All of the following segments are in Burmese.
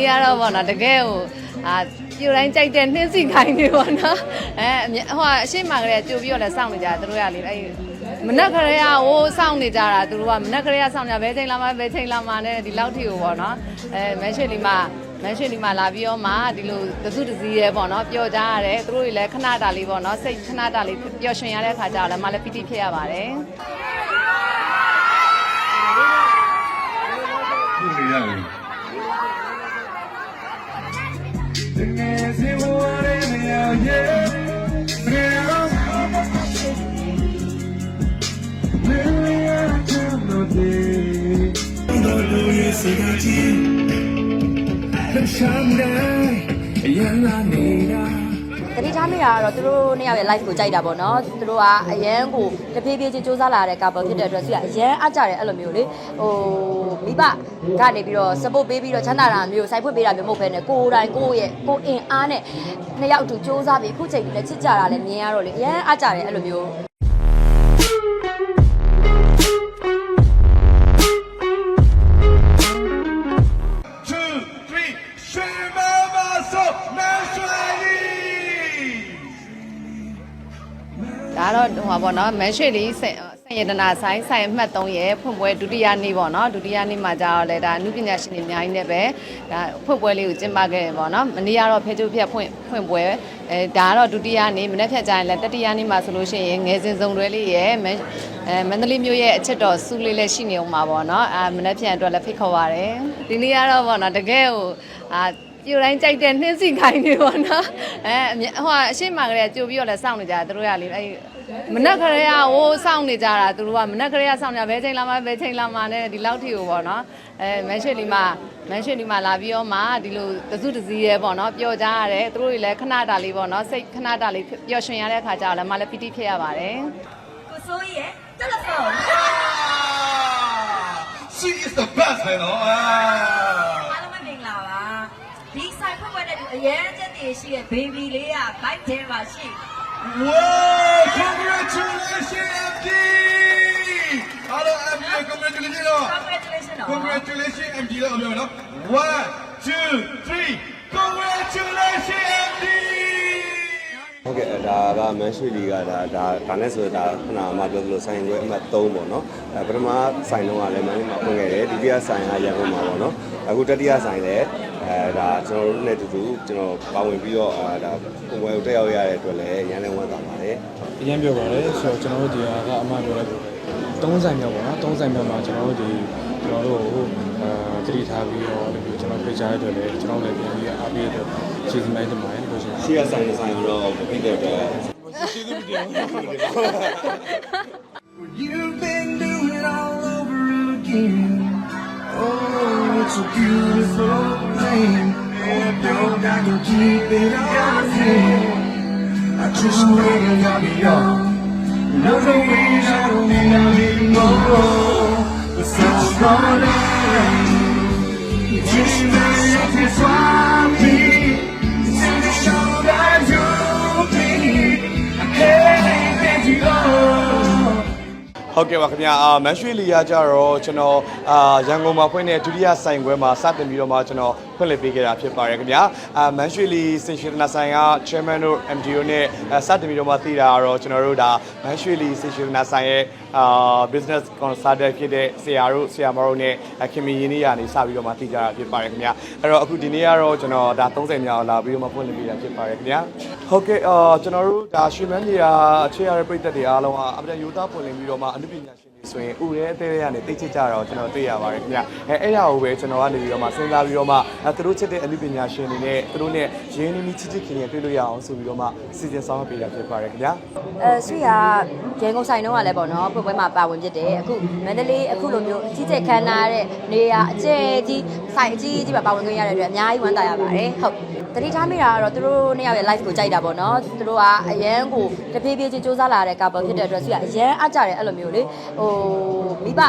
နေ့ကတော့ဗောနော်တကယ်ကိုပြိုတိုင်းကြိုက်တဲ့နှင်းစီခိုင်းနေဗောနော်ဟိုအရှိမကလေးကြိုပြီးတော့လည်းစောင့်နေကြသူတို့ရလေမနက်ခရေကဟိုစောင့်နေကြတာသူတို့ကမနက်ခရေကစောင့်ကြဘဲချိန်လာမှဘဲချိန်လာမှနဲ့ဒီလောက်ထိကိုဗောနော်မန်းရွှေလီမှာလာပြီးတော့မှဒီလိုတစုတစည်းရဲပေါ့နော်ပျော်ကြရတယ်သူတို့တွေလည်းခဏတာလေးပေါ့နော်စိတ်ခဏတာလေးပျော်ရွှင်ရတဲ့အခါကျတော့လည်းမလည်းပီတိဖြစ်ရပါတယ်ဟုတ်နေရတယ်တတိထားမိတာကတော့သူတို့နှစ်ယောက်ရဲ့ live ကိုကြိုက်တာပေါ့နော်သူတို့ကအရန်ကိုတဖြည်းဖြည်းချင်းစူးစမ်းလာတဲ့ couple ဖြစ်တဲ့အတွက်သူကအရန်အားကြတယ်အဲ့လိုမျိုးလေမိဘကနေပြီးတော့ support ပေးပြီးတော့ချမ်းသာတာမျိုးစိုက်ဖွင့်ပေးတာမျိုးမဟုတ်ဘဲနဲ့ကိုယ်တိုင်ကိုယ့်ရဲ့ကိုယ်အင်အားနဲ့နှစ်ယောက်အတူစူးစမ်းပြီးအခုချိန်ကြီးနဲ့ချစ်ကြတာလည်းမြင်ရတော့လေအရန်အားကြတယ်အဲ့လိုမျိုးဒါတော့ဟိုပါပေါ့နော်မန်းရွှေလီစင်ရတနာဆိုင်အမှတ်3ရဲ့ဖွင့်ပွဲဒုတိယနေ့ပေါ့နော်ဒုတိယနေ့မှာကြာတော့လေဒါအမှုပညာရှင်တွေအများကြီးနဲ့ပဲဒါဖွင့်ပွဲလေးကိုကျင်းပခဲ့တယ်ပေါ့နော်မနေ့ကတော့ဖဲကျုပ်ဖြတ်ဖွင့်ပွဲဒါကတော့ဒုတိယနေ့မနေ့ဖြတ်ကြရင်လည်းတတိယနေ့မှာဆိုလို့ရှိရင်ငယ်စဉ်စုံတွဲလေးရဲ့မန္တလေးမြို့ရဲ့အချစ်တော်စုလေးလည်းရှိနေအောင်ပါပေါ့နော်မနေ့ဖြတ်အတွက်လည်းဖိတ်ခေါ်ပါတယ်ဒီနေ့ကတော့ပေါ့နော်တကယ်ကိုပြိုတိုင်းကြိုက်တဲ့နှင်းစီခိုင်းနေပေါ့နော်ဟိုအရှိမကလေးကြိုပြီးတော့လည်းစောင့်နေကြသူတို့ရလေမနက်ခရေကဟိုစောင့်နေကြတာသူတို့ကမနက်ခရေကစောင့်ကြဘဲချိန်လာမှဘဲချိန်လာမှနဲ့ဒီလောက်ထိကိုပေါ့နော်မန်းရွှေလီမှာလာပြီးတော့မှဒီလိုတစုတစည်းရဲပေါ့နော်ပျော်ကြရတယ်သူတို့တွေလည်းခဏတာလေးပေါ့နော်စိတ်ခဏတာလေးပျော်ရွှင်ရတဲ့အခါကျတော့လည်းမလည်းပီတိဖြစ်ရပါတယ်ကိုစိုးကြီးရဲ့တယ်လီဖုန်း She is the best ပဲနော်အားလုံးမင်္ဂလာပါဒီဆိုင်ဖွင့်ပွဲနဲ့အရင်ချက်တည်းရှိတဲ့ baby လေးက bike ထဲမှာရှိ Wow! Congratulations, MD! Hello, MD! Congratulations! Congratulations, MD! လို့ပြောမယ်နော် 1, 2, 3 Congratulations, MD! ဟုတ်ကဲ့ဒါကမန်းရွှေလီကဒါနဲ့ဆိုတော့ခဏမှပြောသလိုဆိုင်ခွဲအမှတ်3ပေါ့နော်ပထမဆိုင်တော့ကလည်းမန်းလေးမှာဖွင့်ခဲ့တယ်ဒုတိယဆိုင်ကရန်ကုန်မှာပေါ့နော်အခုတတိယဆိုင်လည်းဒါကျွန်တော်တို့နဲ့တူကျွန်တော်ပါဝင်ပြီးတော့ဒါပုံပွဲကိုတက်ရောက်ရတဲ့အတွက်လည်းရန်လည်းဝမ်းသာပါတယ်အရင်ပြောပါတယ်ဆိုတော့ကျွန်တော်တို့ဒီကအမှပြောလိုက်3ဆိုင်မြောက်ပေါ့နော်3ဆိုင်မြောက်မှာကျွန်တော်တို့တတိထားပြီးတော့ကျွန်တော်ဖိတ်ကြားရတဲ့အတွက်လည်းကျွန်တော်လည်းပြန်ပြီးအားပေးတဲ့ကျေးဇူးများတင်ပါတယ်လို့ဆိုရှေ့ကဆိုင်တော့ဖိတ်တဲ့အတွက်ကျေးဇူးတင်ပါတယ် You've been doing it all over again Oh, it's a beautiful thing And you're not gonna keep it on hand I just know you got me on Another wish I don't need anymore But such a morning You just make me happy Till you show that you'll be I can't let you goဟုတ်ကဲ့ပါခင်ဗျာမန်းရွှေလီကကြတော့ကျွန်တော်ရန်ကုန်မှာဖွင့်တဲ့ဒုတိယဆိုင်ခွဲမှာစတင်ပြီးတော့မှကျွန်တော်ဖွင့်လှစ်ပေးခဲ့တာဖြစ်ပါတယ်ခင်ဗျာမန်းရွှေလီစင်ရှင်နာဆိုင်က chairman တို့ MDO နဲ့စတင်ပြီးတော့မှသိတာကတော့ကျွန်တော်တို့ဒါမန်းရွှေလီစင်ရှင်နာဆိုင်ရဲ့business consultant ဖြစ်တဲ့ဆရာတို့ဆရာမတို့နဲ့ခင်မင်းရင်းနှီးရာနေစပြီးတော့မှသိကြတာဖြစ်ပါတယ်ခင်ဗျာအဲ့တော့အခုဒီနေ့ကတော့ကျွန်တော်ဒါ30မြောက်လာပြီးတော့မှဖွင့်လှစ်ပေးတာဖြစ်ပါတယ်ခင်ဗျာဟုတ်ကဲ့ကျွန်တော်တို့ဒါရွှေမန်းကြီးအခြေရတဲ့ပြည်သက်တွေအားလုံးကအပဒရိုးသားပွင့်လင်းပြီးတော့မှအနုပညာရှင်တွေဆိုရင်ဥရဲအသေးလေးကနေသိချစ်ကြတော့ကျွန်တော်တွေ့ရပါတယ်ခင်ဗျအဲ့ဒါကိုပဲကျွန်တော်ကနေပြီးတော့မှစဉ်းစားပြီးတော့မှသူတို့ချစ်တဲ့အနုပညာရှင်တွေနဲ့သူတို့နဲ့ရင်းနှီးချစ်ခင်တွေ့လို့ရအောင်ဆိုပြီးတော့မှစီစဉ်ဆောင်ပေးတာဖြစ်ပါတယ်ခင်ဗျဆွေကရန်ကုန်ဆိုင်တော့ကလည်းပေါ့နော်ဖွင့်ပွဲမှာပါဝင်ဖြစ်တယ်အခုမန္တလေးအခုလိုမျိုးအကြီးကျယ်ခမ်းနားတဲ့နေရာအကျယ်ကြီးဆိုင်အကြီးကြီးပါဝင်ခွင့်ရတဲ့အတွက်အများကြီးဝမ်းသာရပါတယ်ဟုတ်တတိထားမိတာကတော့သူတို့နှစ်ယောက်ရဲ့ live ကိုကြိုက်တာပေါ့နော်သူတို့ကအရန်ကိုတဖြည်းဖြည်းချင်းစူးစမ်းလာတဲ့ couple ဖြစ်တဲ့အတွက်သူကအရန်အားကြတယ်အဲ့လိုမျိုးလေမိဘ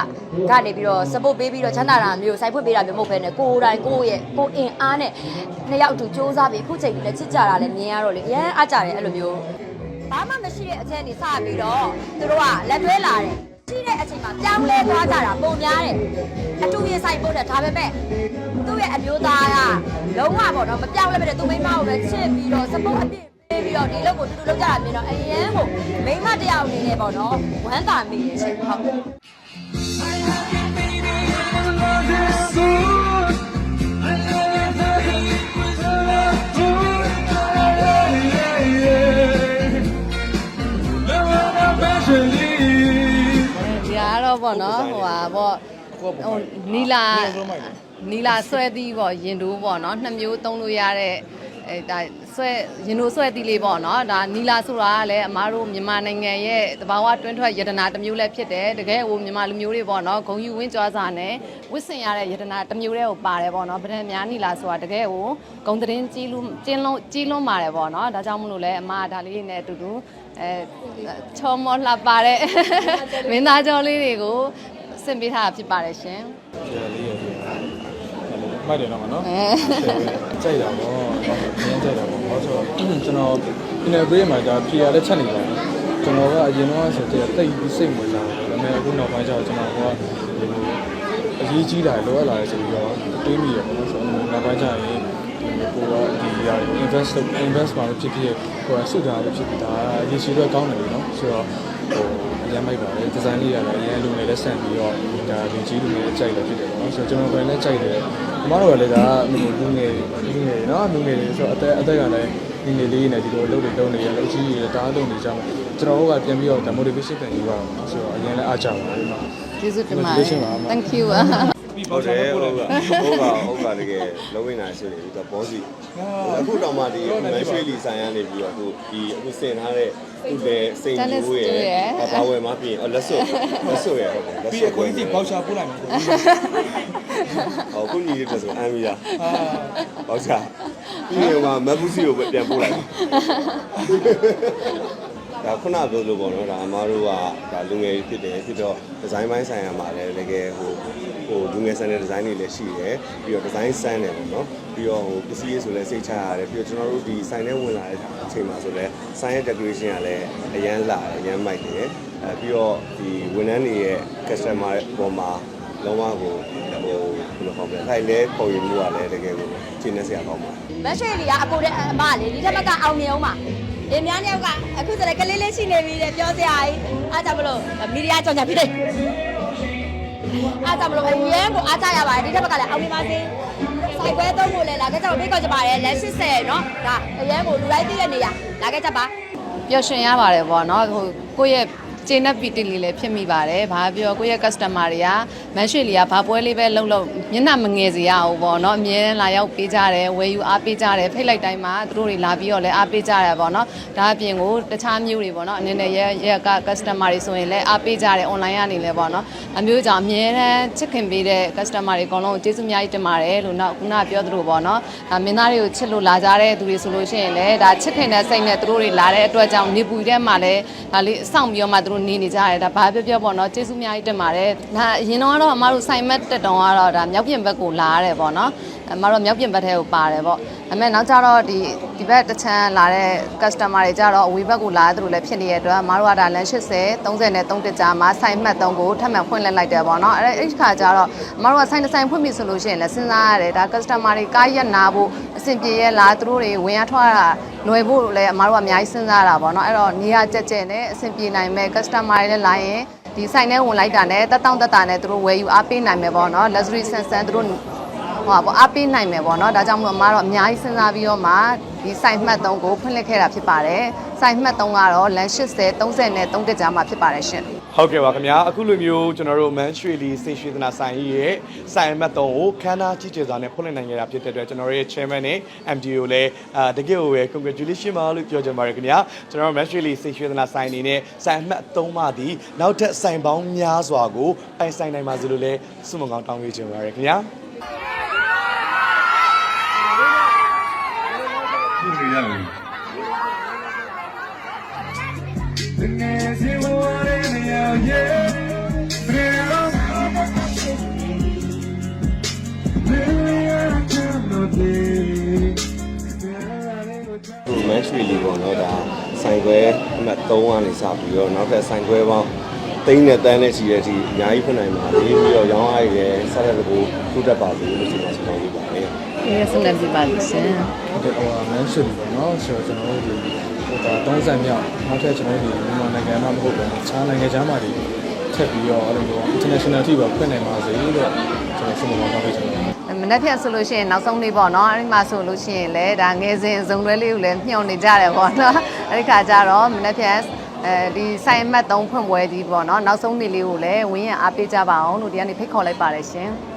ကနေပြီးတော့ support ပေးပြီးတော့ချမ်းသာတာမျိုးစိုက်ဖွင့်ပေးတာမျိုးမဟုတ်ဘဲနဲ့ကိုယ်တိုင်ကိုယ့်ရဲ့ကိုယ်အင်အားနဲ့နှစ်ယောက်အတူစူးစမ်းပြီးအခုချိန်ကြီးနဲ့ချစ်ကြတာလည်းမြင်ရတော့လေအရန်အားကြတယ်အဲ့လိုမျိုးဘာမှမရှိတဲ့အချက်နေစပြီးတော့သူတို့ကလက်တွဲလာတယ်ချ ရှိတဲ့အချိန်မှာပြောင်းလဲသွားကြတာပုံများတယ်အတူရင်ဆိုင်ပို့တယ်ဒါပေမဲ့သူ့ရဲ့အမျိုးသားကလုံးဝပေါ့နော်မပြောင်းလဲပဲသူမိန်းမကိုပဲချစ်ပြီးတော့ support အပြည့်ပေးပြီးတော့ဒီလောက်ကိုတူတူလောက်ကြတာမြင်တော့အရင်ကိုမိန်းမတယောက်အနေနဲ့ပေါ့နော်ဝမ်းသာမိရဲ့ရှင်ဟုတ် ဒီကတော့ပေါ့နော်ဟိုဟာပေါ့ဟိုနီလာဆွဲသီးပေါ့ရင်တိုးပေါ့နော်နှစ်မျိုးသုံးလို့ရတဲ့အဲဒါဆွဲရင်တိုးဆွဲသီးလေးပေါ့နော်ဒါနီလာဆိုတာကလည်းအမားတို့မြန်မာနိုင်ငံရဲ့တဘာဝတွင်းထွက်ယတနာတစ်မျိုးလည်းဖြစ်တယ်တကယ်ဟိုမြန်မာလူမျိုးတွေပေါ့နော်ဂုံယူဝင်းကြွားစာနဲ့ဝစ်စင်ရတဲ့ယတနာတစ်မျိုးတည်းကိုပါတယ်ပေါ့နော်ဗဒံများနီလာဆိုတာတကယ်ဟိုဂုံသတင်းကြီးလွန်းပါတယ်ပေါ့နော်ဒါကြောင့်မလို့လဲအမားဒါလေးနဲ့အတူတူချောမောလှပါတဲ့မင်းသားကျော်လေးတွေကိုဆင်ပေးထားတာဖြစ်ပါတယ်ရှင် မှတ်တယ်တော့မနော်ကြိုက်တာပေါ့နည်းကြိုက်တာပေါ့ဘာလို့ဆိုတော့ကျွန်တော် inner brain မှာဒါဖြေရလက်ချက်နေပါတယ်ကျွန်တော်ကအရင်တော့ဆိုတော့တိတ်ပြီးစိတ်ဝင်စားတယ်ဒါပေမဲ့အခုနောက်ပိုင်းကျတော့ကျွန်တော်ကအရေးကြီးတာလောရလာတယ်ဆိုပြီးတော့တွေးမိရပေါ့ဆိုတော့နောက်ပိုင်းကျရင်ကိုကဒီရ invest မှာဖြစ်ဖြစ်ကိုယ်စုထားလို့ဖြစ်ပြီးဒါအရေးကြီးတော့ကောင်းတယ်နော်ဆိုတော့ဟိုအရင်မိုက်ပါတယ်ဒီဇိုင်းလေးရတယ်အရင်လူငယ်လက်ဆန်ပြီးတော့ဒါလူကြီးလူငယ်ကြိုက်လို့ဖြစ်တယ်ပေါ့နော်ဆိုတော့ကျွန်တော်ကိုယ်လည်းကြိုက်တယ်အမတို့ကလည်းဒါလူငယ်နော်လူငယ်တွေဆိုတော့အသက်ကလည်းငငယ်လေးနဲ့ဒီလိုအလုပ်တွေလုပ်နေရလို့ကြီးရတာလုပ်နေကြမှာကျွန်တော်တို့ကပြန်ပြီးတော့ motivation ပြန်ယူရအောင်ဆိုတော့အရင်လည်းအားကြပါတယ်နော် ကျေးဇူးတင်ပါတယ် thank you ဟုတ်တယ်ဟုတ်ကတကယ်လုံးဝနေတာရှိနေပြီတော့ဘောစီအခုတော့မှဒီမန်ရွှေလီဆိုင်ရနေပြီးတော့အခုစင်ထားတဲ့သူ့ရဲ့စိန်ကြီးရဲ့ဘာဝယ်မှပြင်လက်စွပ်ရဟုတ်တယ်လက်စွပ်ကိုဒီပေါချာပို့လိုက်မယ်ဟောခုညီလေးတက်ဆိုအမ်းပြီလားပေါချာပြီးတော့မှမက်ဘူးစီကိုပြန်ပို့လိုက်ဒါခုနပြောလို့ပေါ့နော်ဒါအမားတို့ကဒါလူငယ်ဖြစ်တယ်ဖြစ်တော့ဒီဇိုင်းပိုင်းဆိုင်ရာမှာလည်းတကယ်ဟိုလူငယ်ဆန်တဲ့ဒီဇိုင်းတွေလည်းရှိတယ်ပြီးတော့ဒီဇိုင်းဆန်းတယ်ပေါ့နော်ပြီးတော့ဟိုပစ္စည်းရေးဆိုလည်းစိတ်ချရတယ်ပြီးတော့ကျွန်တော်တို့ဒီဆိုင်ထဲဝင်လာတဲ့အချိန်မှာဆိုလည်းဆိုင်ရဲ့ decoration ကလည်းအရန်လာအရန်မိုက်တယ်ပြီးတော့ဒီဝန်ထမ်းတွေရဲ့ customer ပေါ်မှာလုံးဝကိုဟိုဘယ်လိုခေါ်မလဲထိုင်လဲပုံရိပ်မှုကလည်းတကယ်ကိုရှင်းနေစရာကောင်းပါ မက်ရွှေလီကအကိုတဲ့အမလေးဒီထက်မကအောင်မြင်အောင်ပါဒီများတယောက်ကအခုစတဲ့ကလေးလေးရှိနေပြီတဲ့ပြောစရာကြီးအားကြောင့်မလို့မီဒီယာကြောင့်ညာဖြစ်တယ်အားကြောင့်မလို့အရင်ကအားကြရပါတယ်ဒီထက်မကလည်းအောင်မြင်ပါစေစိုက်ပွဲသုံးဖို့လည်းလာခဲ့ကြပါဖိတ်ခေါ်ကြပါတယ်လက်80เนาะဒါအရင်ကလူလိုက်သိတဲ့နေရာလာခဲ့ကြပါ ပျော်ရွှင်ရပါတယ်ပေါ့နော်ဟိုကိုယ့်ရဲ့ကျင်းတဲ့ပီတီလေးလည်းဖြစ်မိပါတယ်ဘာပြောကိုယ့်ရဲ့ customer တွေကမန်ရွှေလီကဘာပွဲလေးပဲလုံးမျက်နှာမငယ်စေရအောင်ပေါ့နော်အမြဲတမ်းလာရောက်ပေးကြတယ်ဝယ်ယူအားပေးကြတယ်ဖိတ်လိုက်တိုင်းမှာသူတို့တွေလာပြီးတော့လည်းအားပေးကြတယ်ပေါ့နော်ဒါအပြင်ကိုတခြားမျိုးတွေပေါ့နော်အနေနဲ့ရက customer တွေဆိုရင်လည်းအားပေးကြတယ် online ကနေလည်းပေါ့နော်အမျိုးကြောင့်အမြဲတမ်းချစ်ခင်ပေးတဲ့ customer တွေအကုန်လုံးကျေးဇူးအများကြီးတင်ပါတယ်လို့နောက်ခုနပြောသလိုပေါ့နော်ဒါမင်းသားတွေကိုချစ်လို့လာကြတဲ့သူတွေဆိုလို့ရှိရင်လည်းဒါချစ်ခင်တဲ့စိတ်နဲ့သူတို့တွေလာတဲ့အတွက်ကြောင့်နေပူထဲမှာလည်းဒါလေးစောင့်ပြီးတော့မှသူတို့နေကြရတယ်ဒါဘာပြောပေါ့နော်ကျေးဇူးအများကြီးတင်ပါတယ်ဒါအရင်တော့အမတို့ဆိုင်မက်တက်တုံကတော့ဒါမြောက်ပြင်ဘက်ကိုလာရတယ်ပေါ့နော်အမတို့မြောက်ပြင်ဘက်ထဲကိုပါတယ်ပေါ့ဒါပေမဲ့နောက်ကျတော့ဒီဘက်တစ်ချမ်းလာတဲ့ customer တွေကြတော့အဝေးဘက်ကိုလာတယ်လို့လည်းဖြစ်နေတဲ့အတွက်အမတို့ကဒါလမ်း80 30နဲ့3တက်ကြားမှာဆိုင်မှတ်3ကိုထပ်မံဖွင့်လှစ်လိုက်တယ်ပေါ့နော်အဲ့ဒီခါကျတော့အမတို့ကဆိုင်တစ်ဆိုင်ဖွင့်ပြီဆိုလို့ရှိရင်လည်းစဉ်းစားရတယ်ဒါ customer တွေကားရက်နာဖို့အဆင်ပြေရဲ့လားသူတို့တွေဝင်ရထွက်တာလွယ်ဖို့လည်းအမတို့ကအများကြီးစဉ်းစားတာပေါ့နော်အဲ့တော့နေရာကြက်ကြက်နဲ့အဆင်ပြေနိုင်မဲ့ customer တွေလည်းလာရင်ဒီဆိုင်ထဲဝင်လိုက်တာနဲ့တက်တာနဲ့သူတို့ဝယ်ယူအားပေးနိုင်မယ်ပေါ့နော် luxury ဆန်သူတို့ဟိုပေါ့အားပေးနိုင်မယ်ပေါ့နော်ဒါကြောင့်မို့အမတော့အများကြီးစဉ်းစားပြီးတော့မှဒီဆိုင်မှတ်3ကိုဖွင့်လှစ်ခဲ့တာဖြစ်ပါတယ်ဆိုင်မှတ်3ကတော့လမ်း80 30နဲ့3တက်ကြားမှာဖြစ်ပါတယ်ရှင်ဟုတ်ကဲ့ပါခင်ဗျာအခုလိုမျိုးကျွန်တော်တို့မန်ရွှေလီစိတ်ရွှေသနာဆိုင်ကြီးရဲ့ဆိုင်မှတ်3ကိုခန်းသားကြီးကျယ်စွာနဲ့ဖွင့်လှစ်နိုင်ခဲ့တာဖြစ်တဲ့အတွက်ကျွန်တော်ရဲ့ chairman နဲ့ MD ကိုလည်းတကယ်ကိုပဲ congratulation ပါလို့ပြောချင်ပါတယ်ခင်ဗျာကျွန်တော်တို့မန်ရွှေလီစိတ်ရွှေသနာဆိုင်အနေနဲ့ဆိုင်မှတ်3ပါသည်နောက်ထပ်ဆိုင်ပေါင်းများစွာကိုပိုင်ဆိုင်နိုင်ပါစေလို့လည်းဆုမွန်ကောင်းတောင်းပေးချင်ပါတယ်ခင်ဗျာမန်ရွှေလီပေါ့နော်ဒါဆိုင်ခွဲအမှတ်3ကနေစပြီးတော့နောက်ထပ်ဆိုင်ခွဲပေါင်း သိန်းနဲ့တန်းနဲ့ရှိတဲ့အထိအများကြီးဖွင့်နိုင်ပါလေပြီးတော့ရောင်းရည်လည်းဆက်လက်ကိုထိုးတက်ပါစေလို့ဒီမှာဆုတောင်းပေးပါတယ် ဒီရစနေပြပါလိမ့်ရှင် ဟုတ်ကဲ့ဟိုမန်ရှစ်ပေါ့နော်ဆိုတော့ကျွန်တော်တို့ဒီဟိုဒါ30မြောက်နောက်ထပ်ကျွန်တော်တို့ဒီမြန်မာနိုင်ငံမှာမဟုတ်ဘူးခြားနိုင်ငံခြားမှာဒီထပ်ပြီးတော့အဲ့လိုမျိုး international ထိပါဖွင့်နိုင်ပါစေလို့ကျွန်တော်ဆုမတောင်းပေးချင်ပါတယ် မနေ့ဖြန်ဆိုလို့ရှိရင်နောက်ဆုံးနေ့ပေါ့နော်အဲ့ဒီမှာဆိုလို့ရှိရင်လည်းဒါငယ်စဉ်ဇုံတွဲလေးကိုလည်းမျှော်နေကြတယ်ပေါ့နော်အဲ့ဒီခါကျတော့မနေ့ဖြန်ဒီဆိုင်အမှတ်3ဖွင့်ပွဲကြီးပေါ့နော်နောက်ဆုံးနေ့လေးကိုလည်းဝင်းရအားပေးကြပါအောင်လို့ဒီကနေဖိတ်ခေါ်လိုက်ပါတယ်ရှင်